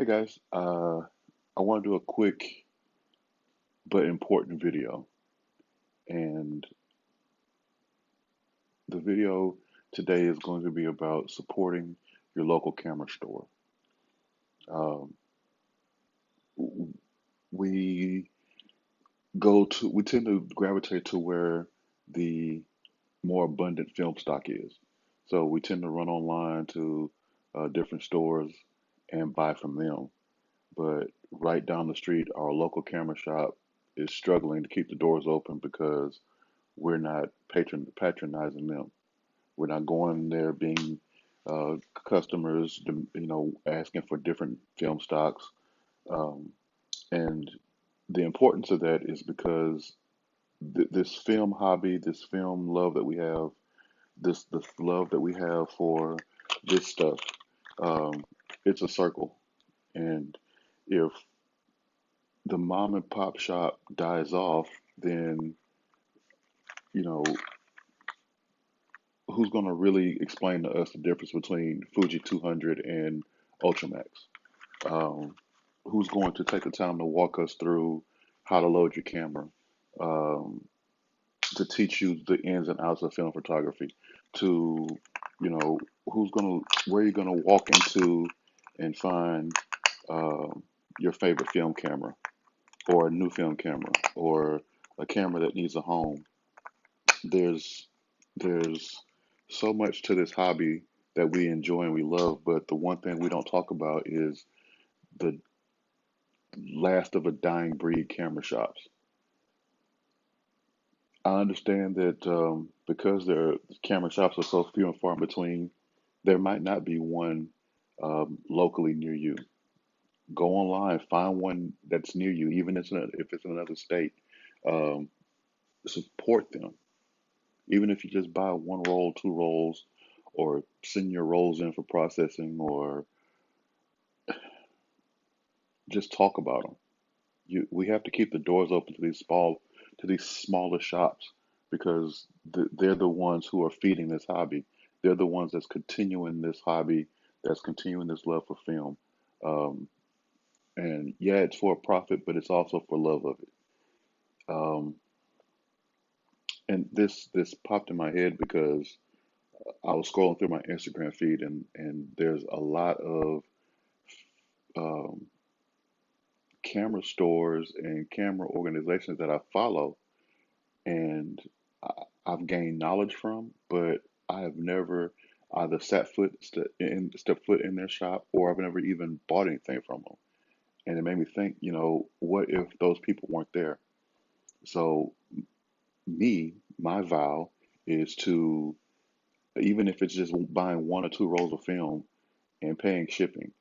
guys. I want to do a quick but important video. And the video today is going to be about supporting your local camera store. Um, we we tend to gravitate to where the more abundant film stock is. So we tend to run online to different stores and buy from them. But right down the street, our local camera shop is struggling to keep the doors open because we're not patronizing them. We're not going there being customers, asking for different film stocks. Um, and the importance of that is because this film hobby, this film love that we have, this love that we have for this stuff, um, it's a circle. And if the mom and pop shop dies off, then you know who's going to really explain to us the difference between Fuji 200 and Ultramax? Um, who's going to take the time to walk us through how to load your camera, um, to teach you the ins and outs of film photography, to, you know, where you're going to walk into and find um, your favorite film camera or a new film camera or a camera that needs a home. There's there's so much to this hobby that we enjoy and we love, but the one thing we don't talk about is the last of a dying breed camera shops. I understand that because their camera shops are so few and far in between, there might not be one locally near you. Go online, find one that's near you, even if it's in another state. Um, Support them. Even if you just buy one roll, two rolls, or send your rolls in for processing, or just talk about them. We have to keep the doors open to these smaller shops because they're the ones who are feeding this hobby. They're the ones that's continuing this hobby, that's continuing this love for film. Um, and yeah, it's for a profit, but it's also for love of it. Um, and this popped in my head because I was scrolling through my Instagram feed, and there's a lot of um, camera stores and camera organizations that I follow, and I've gained knowledge from, but I have never either stepped foot in their shop, or I've never even bought anything from them. And it made me think, what if those people weren't there? So my vow is to, even if it's just buying one or two rolls of film and paying shipping,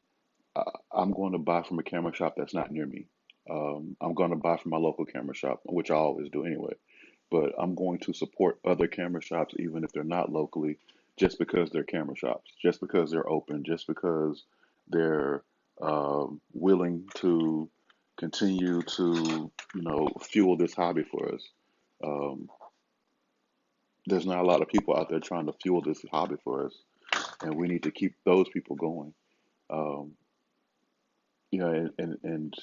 I'm going to buy from a camera shop that's not near me. I'm going to buy from my local camera shop, which I always do anyway. But I'm going to support other camera shops, even if they're not locally, just because they're camera shops, just because they're open, just because they're willing to continue to, fuel this hobby for us. Um, there's not a lot of people out there trying to fuel this hobby for us, and we need to keep those people going. Um, and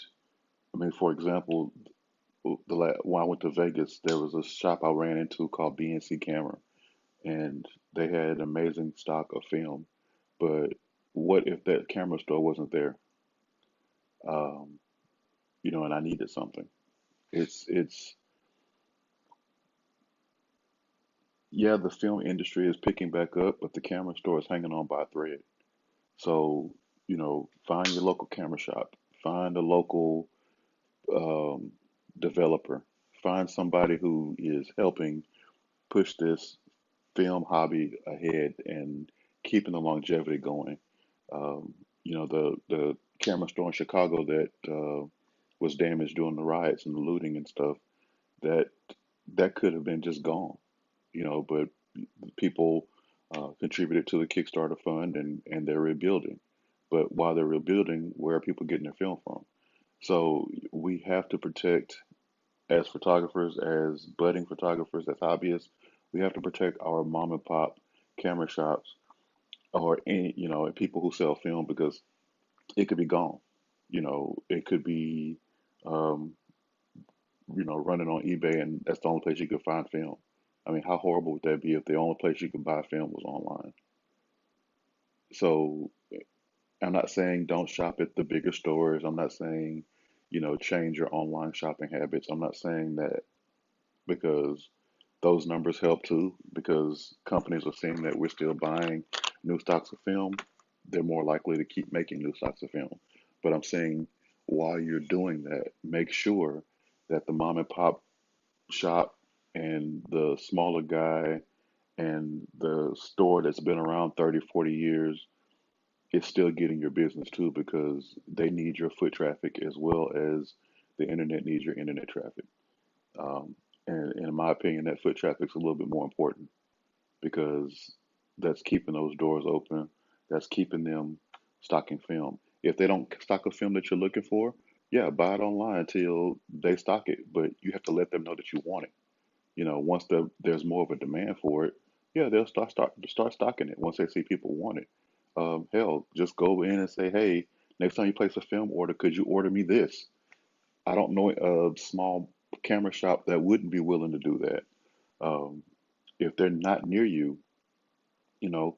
I mean, for example, when I went to Vegas, there was a shop I ran into called BNC Camera, and they had an amazing stock of film. But what if that camera store wasn't there? Um, and I needed something. It's Yeah, the film industry is picking back up, but the camera store is hanging on by a thread. So, find your local camera shop, find a local um, developer, find somebody who is helping push this film hobby ahead and keeping the longevity going. The camera store in Chicago that was damaged during the riots and the looting and stuff, that that could have been just gone, but people contributed to the Kickstarter fund, and they're rebuilding. But while they're rebuilding, where are people getting their film from? So we have to protect, as photographers, as budding photographers, as hobbyists, we have to protect our mom and pop camera shops or any, people who sell film because it could be gone. It could be, um, running on eBay and that's the only place you could find film. I mean, how horrible would that be if the only place you could buy film was online? So I'm not saying don't shop at the bigger stores. I'm not saying, change your online shopping habits. I'm not saying that because those numbers help too, because companies are seeing that we're still buying new stocks of film. They're more likely to keep making new stocks of film. But I'm saying while you're doing that, make sure that the mom and pop shop and the smaller guy and the store that's been around 30, 40 years is still getting your business too because they need your foot traffic as well as the internet needs your internet traffic. Um, and in my opinion, that foot traffic's a little bit more important because that's keeping those doors open. That's keeping them stocking film. If they don't stock a film that you're looking for, yeah, buy it online until they stock it. But you have to let them know that you want it. Once there's more of a demand for it, yeah, they'll start stocking it once they see people want it. Hell, just go in and say, hey, next time you place a film order, could you order me this? I don't know a small camera shop that wouldn't be willing to do that. Um, if they're not near you,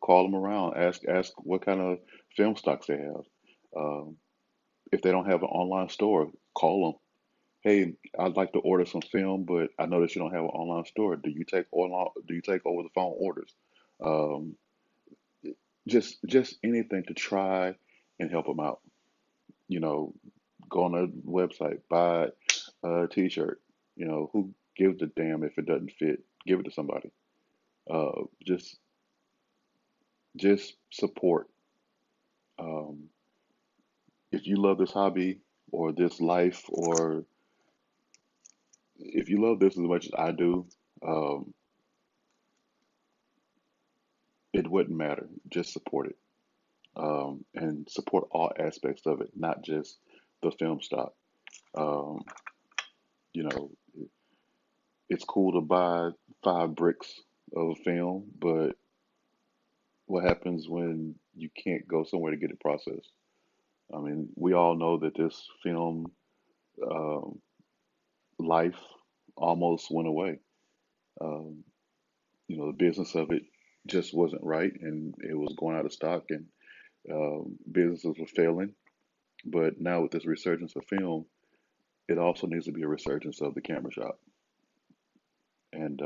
call them around, ask what kind of film stocks they have. Um, if they don't have an online store, call them. Hey, I'd like to order some film, but I notice you don't have an online store. Do you take over the phone orders? Um, just anything to try and help them out. You know, go on a website, buy a t-shirt. Who gives a damn if it doesn't fit? Give it to somebody. Uh, just just support. Um, if you love this hobby or this life, or if you love this as much as I do, um, it wouldn't matter. Just support it, and support all aspects of it, not just the film stock. Um, you know, it's cool to buy 5 bricks of film, but what happens when you can't go somewhere to get it processed? I mean, we all know that this film um, life almost went away. Um, the business of it just wasn't right, and it was going out of stock, and businesses were failing. But now with this resurgence of film, it also needs to be a resurgence of the camera shop. And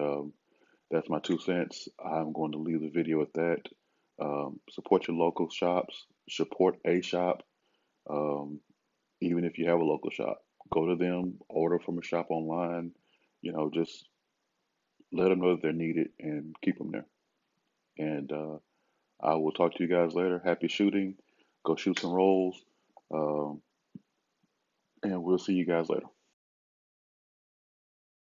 that's my 2 cents. I'm going to leave the video at that. Support your local shops. Support a shop. Um, Even if you have a local shop, go to them, order from a shop online. Just let them know that they're needed and keep them there. And I will talk to you guys later. Happy shooting. Go shoot some rolls. Um, and we'll see you guys later.